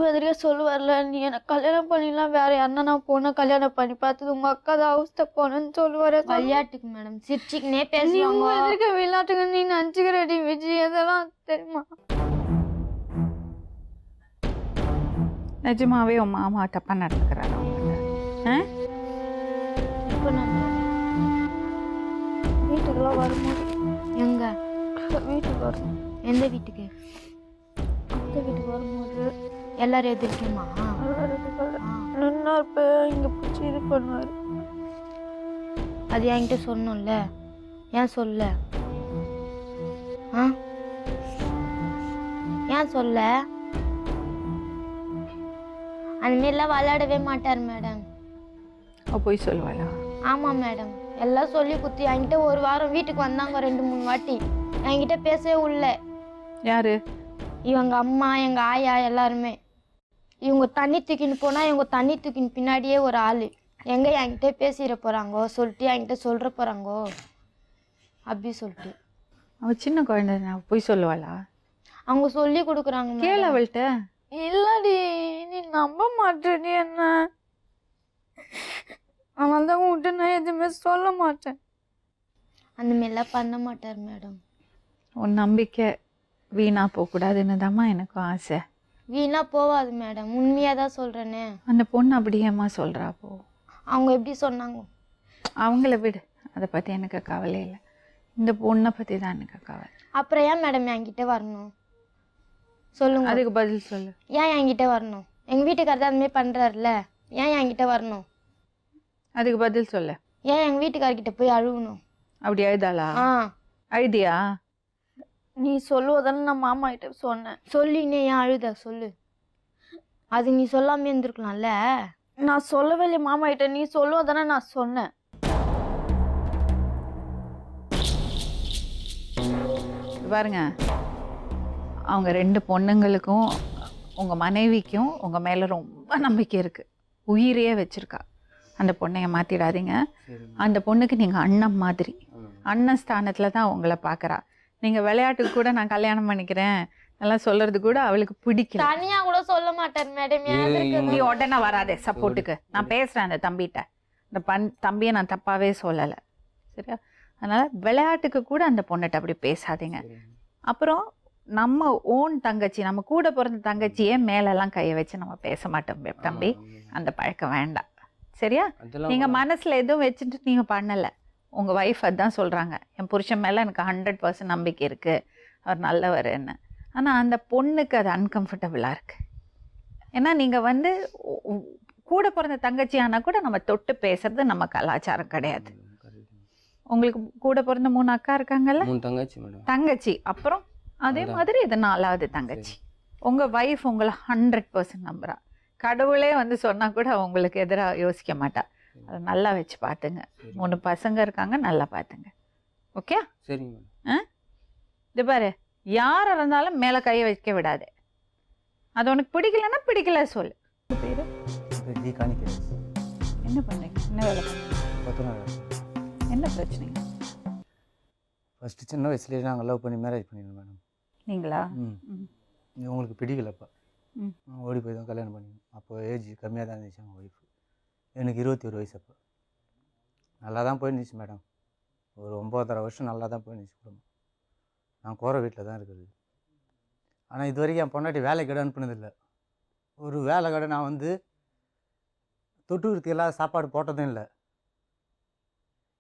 உங்கள் எதிரியே சொல்லுவார்ல, நீ எனக்கு கல்யாணம் பண்ணிடலாம், வேற யாருன்னா நான் பொண்ணை கல்யாணம் பண்ணி பார்த்தது உங்கள் அக்கா தான் அவஸ்தை போனேன்னு சொல்லுவார். விளையாட்டுக்கு மேடம், சிரிச்சுக்கினே நீ பேசுவாங்க. உங்கள் எதிர்க்க விளையாட்டுக்கு நீ நினச்சிக்கிறடி விஜய், அதெல்லாம் தெரியுமா? நிஜமாவே உன் மாமா தப்பா நடந்துக்கிறாரா உங்களை? இப்போ நான் வீட்டுக்கெல்லாம் வரும்போது எங்க வீட்டுக்கு வரணும், எந்த வீட்டுக்கு? அந்த வீட்டுக்கு வரும்போது எல்லாரும் எதிர்க்குமா? நின்னா இப்போ இங்கே பிடிச்சி இது பண்ணுவார். அது என்கிட்ட சொல்லணும்ல, ஏன் சொல்ல? ஏன் சொல்ல? அந்த மாரிலாம் விளையாடவே மாட்டார் மேடம். போய் சொல்லுவாளா? ஆமாம் மேடம், எல்லாம் சொல்லி குத்தி என்கிட்ட ஒரு வாரம் வீட்டுக்கு வந்தாங்க 2-3 வாட்டி. என்கிட்ட பேசவே உள்ள. யாரு? இவங்க அம்மா, எங்கள் ஆயா எல்லாருமே. இவங்க தண்ணி தூக்கின்னு போனால் இவங்க தண்ணி தூக்கின்னு பின்னாடியே ஒரு ஆள் எங்கே என்கிட்ட பேசிட போகிறாங்கோ சொல்லிட்டு என்கிட்ட சொல்கிற போகிறாங்கோ அப்படி சொல்லிட்டு. அவள் சின்ன குழந்தை, நான் போய் சொல்லுவாளா? அவங்க சொல்லி கொடுக்குறாங்க. கேளு அவள்கிட்ட. இல்லடி, நீ நம்ப மாட்டேடி என்ன. அதனால தான் உன்கிட்ட நான் எதுவுமே சொல்ல மாட்டேன். அந்த மாரிலாம் பண்ண மாட்டார் மேடம். உன் நம்பிக்கை வீணா போகக்கூடாதுன்னு தாம்மா எனக்கும் ஆசை. வீணா போவாது மேடம், உண்மையாக தான் சொல்கிறேனே. அந்த பொண்ணு அப்படியேம்மா சொல்கிறா. போ, அவங்க எப்படி சொன்னாங்க? அவங்கள விடு, அதை பற்றி எனக்கு கவலை இல்லை. இந்த பொண்ணை பற்றி தான் எனக்கு கவலை. அப்புறம் ஏன் மேடம் என்கிட்ட வரணும் சொல்லுங்க? அதுக்கு பதில் சொல்லு. ஏன் என்கிட்ட வரணும்? எங்கள் வீட்டுக்காரர் தான் அதுமாரி பண்ணுறாருல, ஏன் என்கிட்ட வரணும்? அதுக்கு பதில் சொல்லு. ஏன் எங்கள் வீட்டுக்காரர்கிட்ட போய் அழுகணும்? அப்படி அழுதாளா? அழுதியா? நீ சொல்லுவதானே நான் மாமா கிட்ட சொன்னேன். சொல்லினே ஏன் அழுத சொல்லு. அது நீ சொல்லாமல் இருந்திருக்கலாம்ல. நான் சொல்லவே இல்லை மாமா கிட்ட, நீ சொல்லுவதானே நான் சொன்னேன். பாருங்க, அவங்க 2 பொண்ணுங்களுக்கும் உங்கள் மனைவிக்கும் உங்கள் மேலே ரொம்ப நம்பிக்கை இருக்குது. உயிரையே வச்சுருக்கா. அந்த பொண்ணைய மாற்றிடாதீங்க. அந்த பொண்ணுக்கு நீங்கள் அண்ணன் மாதிரி, அண்ணன் ஸ்தானத்தில் தான் உங்களை பார்க்குறா. நீங்கள் விளையாட்டுக்கு கூட நான் கல்யாணம் பண்ணிக்கிறேன் எல்லாம் சொல்கிறது கூட அவளுக்கு பிடிக்கல. தனியாக கூட சொல்ல மாட்டார் மேடம். நீ உடனே வராதே சப்போர்ட்டுக்கு. நான் பேசுகிறேன் அந்த தம்பிகிட்ட. இந்த தம்பியை நான் தப்பாகவே சொல்லலை, சரியா? அதனால் விளையாட்டுக்கு கூட அந்த பொண்ணுகிட்ட அப்படி பேசாதீங்க. அப்புறம் நம்ம ஓன் தங்கச்சி, நம்ம கூட பிறந்த தங்கச்சியே மேலெல்லாம் கையை வச்சு நம்ம பேச மாட்டோம் தம்பி. அந்த பழக்கம் வேண்டாம், சரியா? நீங்கள் மனசில் எதுவும் வச்சுட்டு நீங்கள் பண்ணலை. உங்கள் ஒய்ஃப் அதுதான் சொல்கிறாங்க, என் புருஷன் மேலே எனக்கு 100% நம்பிக்கை இருக்குது, அவர் நல்லவர்ன்னு. ஆனால் அந்த பொண்ணுக்கு அது அன்கம்ஃபர்டபுளாக இருக்குது. ஏன்னா நீங்கள் கூட பிறந்த தங்கச்சி ஆனால் கூட நம்ம தொட்டு பேசுறது நம்ம கலாச்சாரம் கிடையாது. உங்களுக்கு கூட பிறந்த 3 அக்கா இருக்காங்கல்ல? 3 தங்கச்சி மேடம். தங்கச்சி, அப்புறம் அதே மாதிரி இது 4வது தங்கச்சி. உங்கள் ஒய்ஃப் உங்களை 100% நம்புறா. கடவுளே சொன்னால் கூட உங்களுக்கு எதிராக யோசிக்க மாட்டா. அதை நல்லா வச்சு பார்த்துங்க. 3 பசங்க இருக்காங்க, நல்லா பார்த்துங்க. ஓகே? சரிங்க. இது பாரு, யார் இருந்தாலும் மேலே கையை வைக்க விடாது. அது உனக்கு பிடிக்கலன்னா பிடிக்கல சொல்லு. பேர் என்ன பண்ணுறீங்க? என்ன வேலை பண்ணுறீங்க? என்ன பிரச்சனைங்க? ஃபஸ்ட்டு சின்ன வயசுலேயே நாங்கள் லவ் பண்ணி மேரேஜ் பண்ணிடணும் மேடம். நீங்களா? உங்களுக்கு பிடிக்கலப்பா, ஓடி போய் தான் கல்யாணம் பண்ணிக்கணும். அப்போ ஏஜ் கம்மியாக தான் இருந்துச்சு அவங்க ஒய்ஃபு. எனக்கு 21 வயசு. அப்போ நல்லா தான் போயிருந்துச்சு மேடம். ஒரு 9.5 வருஷம் நல்லா தான் போயிருந்துச்சு குடும்பம். நான் கோர வீட்டில் தான் இருக்கிறது. ஆனால் இது வரைக்கும் என் பொண்டாட்டி வேலை கடை அனுப்புனதில்லை. ஒரு வேலை கடை நான் தொட்டுக்கிறதுக்கு எல்லாம் சாப்பாடு போட்டதும் இல்லை.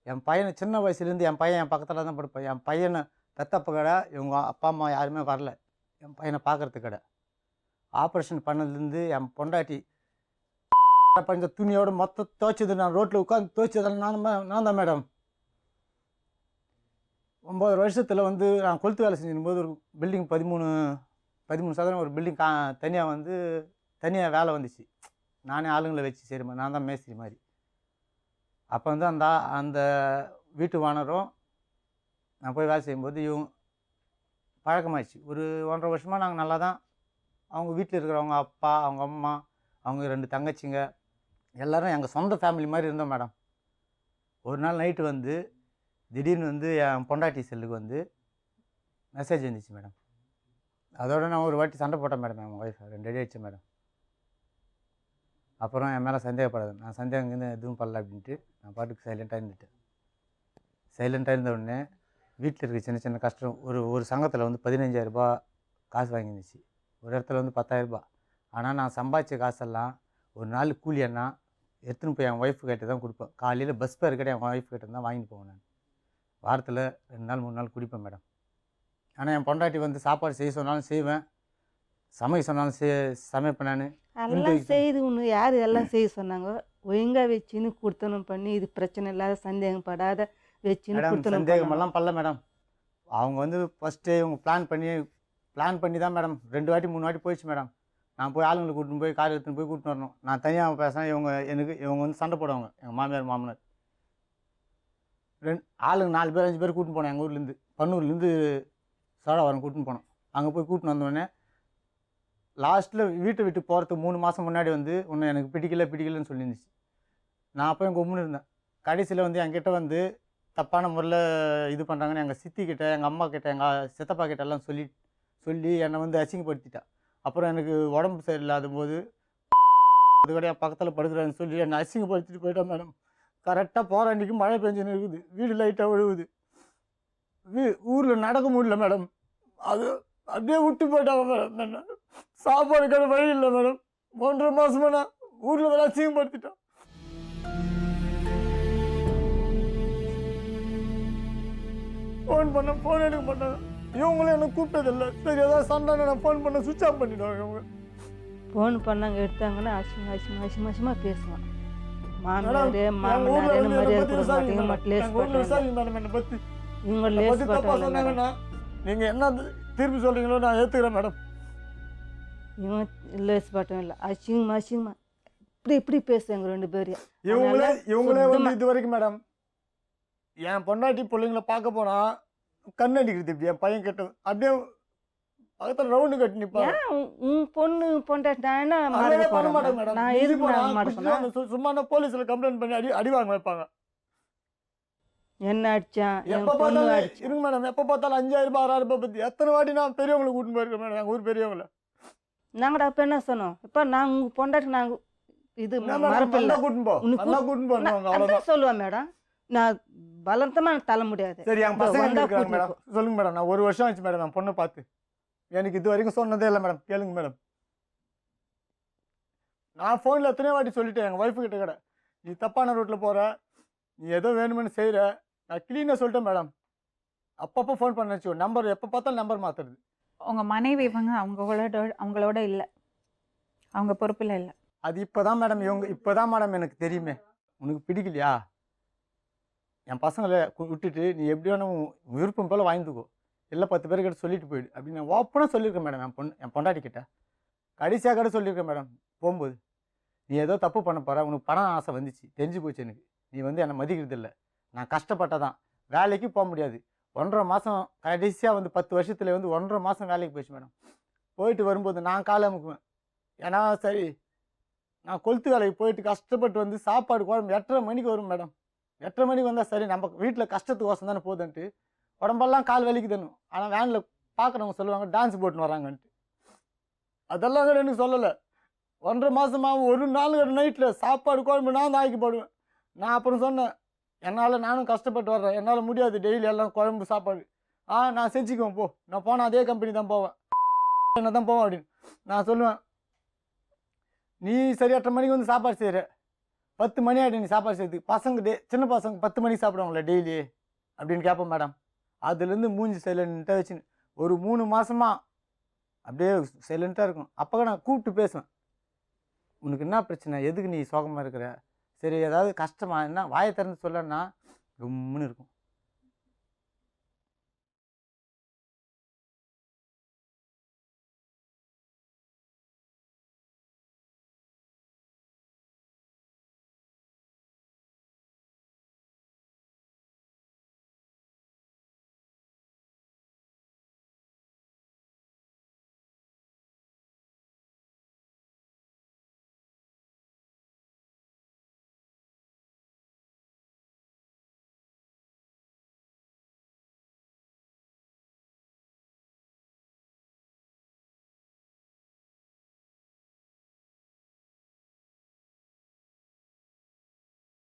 என் பையனை சின்ன வயசுலேருந்து என் பையன் என் பக்கத்தில் தான் படுப்பேன். என் பையனை பெத்தப்ப கடை, இவங்க அப்பா அம்மா யாருமே வரல என் பையனை பார்க்குறதுக்கு கடை. ஆப்ரேஷன் பண்ணதுலேருந்து என் பொண்டாட்டி பண்ண துணியோடு மொத்தம் துவைச்சது நான் ரோட்டில் உட்காந்து துவைச்சதெல்லாம் நான் தான் மேடம். 9 வருஷத்தில் நான் கொளுத்து வேலை செஞ்சும்போது ஒரு பில்டிங் 13 சதுரம் ஒரு பில்டிங் தனியாக வேலை வந்துச்சு. நானே ஆளுங்களை வச்சு சரி, நான் தான் மேஸ்திரி மாதிரி. அப்போ அந்த வீட்டு ஓனரும் நான் போய் வேலை செய்யும்போது இவங்க பழக்கமாகிடுச்சு. ஒரு 1.5 வருஷமாக நாங்கள் நல்லா தான், அவங்க வீட்டில் இருக்கிறவங்க அப்பா, அவங்க அம்மா, அவங்க 2 தங்கச்சிங்க எல்லோரும் எங்கள் சொந்த ஃபேமிலி மாதிரி இருந்தோம் மேடம். ஒரு நாள் நைட்டு திடீர்னு என் பொண்டாட்டி செல்லுக்கு மெசேஜ் வந்துச்சு மேடம். அதோட நான் ஒரு வாட்டி சண்டை போட்டேன் மேடம். என் ஒய்ஃப் 2 அடி அடித்தேன் மேடம். அப்புறம் என் மேலே சந்தேகப்படாது, நான் சந்தேகம் எதுவும் பண்ணல அப்படின்ட்டு நான் பாட்டுக்கு சைலண்ட்டாக இருந்துட்டேன். சைலண்ட்டாக இருந்த உடனே வீட்டில் இருக்க சின்ன சின்ன கஷ்டம், ஒரு சங்கத்தில் வந்து 15,000 காசு வாங்கிருந்துச்சு, ஒரு இடத்துல வந்து 10,000. ஆனால் நான் சம்பாதிச்ச காசெல்லாம் ஒரு நாள் கூலி அண்ணா எடுத்துன்னு போய் என் ஒய்ஃபு கிட்ட தான் கொடுப்பேன். காலையில் பஸ் ஃபேர் கிட்ட என் ஒய்ஃபு கிட்ட தான் வாங்கிட்டு போவேன். நான் வாரத்தில் 2 நாள் 3 நாள் குடிப்பேன் மேடம். ஆனால் என் பொண்டாட்டி வந்து சாப்பாடு செய்ய சொன்னாலும் செய்வேன், சமைக்க சொன்னாலும் சமைப்பேன். நான் எல்லாம் செய்து ஒன்று யார் எல்லாம் செய்ய சொன்னாங்க, ஒழுங்காக வச்சுன்னு கொடுத்தனும் பண்ணி, இது பிரச்சனை இல்லாத சந்தேகப்படாத வச்சுன்னு மேடம் கொடுத்தனும். சந்தேகமெல்லாம் பண்ணல மேடம். அவங்க வந்து ஃபஸ்ட்டு இவங்க பிளான் பண்ணி தான் மேடம் 2 வாட்டி 3 வாட்டி போயிடுச்சு மேடம். நான் போய் ஆளுங்களை கூட்டின்னு போய் கார் எடுத்துன்னு போய் கூட்டின்னு வரணும். நான் தனியாக பேசுகிறேன், இவங்க வந்து சண்டை போடுவாங்க, எங்கள் மாமியார் மாமனார். ஆளுங்க 4 பேர் 5 பேர் கூட்டின்னு போனேன். எங்கள் ஊர்லேருந்து பன்னூர்லேருந்து சோழவரம் கூட்டின்னு போனோம். அங்கே போய் கூட்டின்னு வந்தோடனே லாஸ்ட்டில் வீட்டை விட்டு போகிறதுக்கு 3 மாதம் முன்னாடி வந்து ஒன்று எனக்கு பிடிக்கலன்னு சொல்லியிருந்துச்சு. நான் அப்போ எங்கள் உம்முன்னு இருந்தேன். கடைசியில் வந்து என்கிட்ட வந்து தப்பான முறையில் இது பண்ணுறாங்கன்னு எங்கள் சித்திக்கிட்ட, எங்கள் அம்மா கிட்ட, எங்கள் சித்தப்பா கிட்ட எல்லாம் சொல்லி என்னை வந்து அசிங்கப்படுத்திட்டா. அப்புறம் எனக்கு உடம்பு சரியில்லாத போது அது கூட என் பக்கத்தில் படுக்கிறான்னு சொல்லி என்னை அசிங்கப்படுத்திட்டு போயிட்டேன் மேடம். கரெக்டாக போகிற அன்றைக்கி மழை பெஞ்சுன்னு இருக்குது, வீடு லைட்டாக விழுவுது, ஊரில் நடக்க முடியல மேடம். அது அப்படியே விட்டு போயிட்டாங்க மேடம். என்ன சாப்பாடுக்கான வழி இல்லை மேடம். 1.5 மாதமாக நான் ஊரில் வேலை அசிங்கப்படுத்திட்டேன். ஃபோன் எடுக்க மாட்டாங்க. இவங்களும் என்ன கூப்பிட்டதில்லை. சரி ஏதாவது சண்டை நான் ஃபோன் பண்ண சுவிட்ச் ஆஃப் பண்ணிவிடுவாங்க. இவங்க ஃபோன் பண்ணாங்க, எடுத்தாங்கன்னா அசிங்கமாக பேசுவான். மாமியார் மாமனார் என்ன மரியாதை கொடுக்க மாட்டீங்க, மட்டும் லேஸ் பண்ணுவாங்க. இவங்க லேஸ் பண்ணுறாங்கன்னா நீங்கள் என்ன திருப்பி சொல்கிறீங்களோ நான் ஏற்றுக்கிறேன் மேடம். இவங்க லேஸ் பட்டம் இல்லை, அசிங்கமாக இப்படி பேசுவாங்க 2 பேரையும். இவங்களே வந்து இது வரைக்கும் மேடம் என் பொண்டாட்டி பிள்ளைங்கள பார்க்க போனால் கண்ணடிக்கிறது. இப்படி என் பையன் கேட்டது அப்படியே பக்கத்தில் ரவுண்டு கட்டி நிற்பாங்க. உன் பொண்ணு பொண்டாட்டி பண்ண மாட்டேன் மேடம். நான் எதுக்கு சும்மா போலீஸில் கம்ப்ளைண்ட் பண்ணி அடி வாங்க வைப்பாங்க. என்ன அடிச்சான் எப்போ பார்த்தாலும் இருங்க மேடம், எப்போ பார்த்தாலும் 5,000 6,000 பற்றி எத்தனை வாட்டி நான் பெரியவங்களை கூட்டின்னு போயிருக்கேன் மேடம். எங்கள் ஊர் பெரியவங்கள நாங்கடா அப்போ என்ன சொன்னோம், இப்போ நாங்கள் உங்கள் பொண்டாட்டி நாங்கள் இது மறப்பில்லை கூட்டின்னு சொல்லுவேன் மேடம். நான் பலந்தமாக தள்ள முடியாது. சரி என் பசங்க இருக்காங்க மேடம், சொல்லுங்க மேடம். நான் 1 வருஷம் ஆச்சு மேடம் என் பொண்ணை பார்த்து. எனக்கு இது வரைக்கும் சொன்னதே இல்லை மேடம். கேளுங்க மேடம், நான் ஃபோனில் எத்தனையோ வாட்டி சொல்லிட்டேன் எங்கள் ஒய்ஃபு கிட்ட. நீ தப்பான ரோட்டில் போகிற, நீ ஏதோ வேணுமென்னு செய்கிற, நான் க்ளீனாக சொல்லிட்டேன் மேடம். அப்பப்போ ஃபோன் பண்ண வச்சு நம்பர் எப்போ பார்த்தாலும் நம்பர் மாற்றுறது. உங்கள் மனைவி இவங்க அவங்களோட இல்லை, அவங்க பொறுப்பில் இல்லை. அது இப்போ தான் மேடம் இப்போ தான் மேடம் எனக்கு தெரியுமே. உனக்கு பிடிக்கலையா, என் பசங்களை விட்டுட்டு நீ எப்படி வேணும் விருப்பம் போல் வாங்கிக்கோ, இல்லை 10 பேர்கிட்ட சொல்லிட்டு போயிடு அப்படின்னு நான் ஓப்பனாக சொல்லியிருக்கேன் மேடம். என் பொண்டாட்டி கிட்ட கடைசியாக கூட சொல்லியிருக்கேன் மேடம். போகும்போது நீ ஏதோ தப்பு பண்ண போகிற, உனக்கு பணம் ஆசை வந்துச்சு, தெரிஞ்சு போச்சு எனக்கு, நீ வந்து என்னை மதிக்கிறது இல்லை, நான் கஷ்டப்பட்டதான், வேலைக்கு போக முடியாது. 1.5 மாதம் கடைசியாக வந்து 10 வருஷத்துல வந்து 1.5 மாதம் வேலைக்கு போயிடுச்சு மேடம். போயிட்டு வரும்போது நான் காலை அமுக்குவேன். ஏன்னா சரி நான் கொளுத்து வேலைக்கு போயிட்டு கஷ்டப்பட்டு வந்து சாப்பாடு குழம்பு 8:30 மணிக்கு வரும் மேடம். 8:30 மணிக்கு வந்தால் சரி நம்ம வீட்டில் கஷ்டத்துக்கு தானே போதுன்ட்டு உடம்பெல்லாம் கால் வலிக்கு தரணும். ஆனால் வேனில் பார்க்குறவங்க சொல்லுவாங்க டான்ஸ் போட்டுன்னு வராங்கன்ட்டு. அதெல்லாம் கூட எனக்கு சொல்லலை. 1.5 மாதமாக ஒரு நாள் நைட்டில் சாப்பாடு குழம்பு நான் தான் ஆக்கி போடுவேன். நான் அப்புறம் சொன்னேன், என்னால் நானும் கஷ்டப்பட்டு வர்றேன், என்னால் முடியாது டெய்லி எல்லாம் குழம்பு சாப்பாடு. நான் செஞ்சுக்குவேன், போ, நான் போனால் அதே கம்பெனி தான் போவேன், என்ன தான் போவேன் அப்படின்னு நான் சொல்லுவேன். நீ சரி 8:30 மணிக்கு வந்து சாப்பாடு செய்கிற, 10 மணி ஆகிடும் நீ சாப்பாடு செய்யறதுக்கு. பசங்க சின்ன பசங்க 10 மணிக்கு சாப்பிடுவாங்களே டெய்லி அப்படின்னு கேட்பேன் மேடம். அதுலேருந்து மூஞ்சி சைலண்ட்டாக வச்சுன்னு ஒரு 3 மாதமாக அப்படியே சைலண்ட்டாக இருக்கும். அப்போ நான் கூப்பிட்டு பேசுவேன், உனக்கு என்ன பிரச்சனை, எதுக்கு நீ சோகமாக இருக்கிற, சரி ஏதாவது கஷ்டமா என்ன வாயை திறந்து சொல்லன்னா கம்முன்னு இருக்கும்.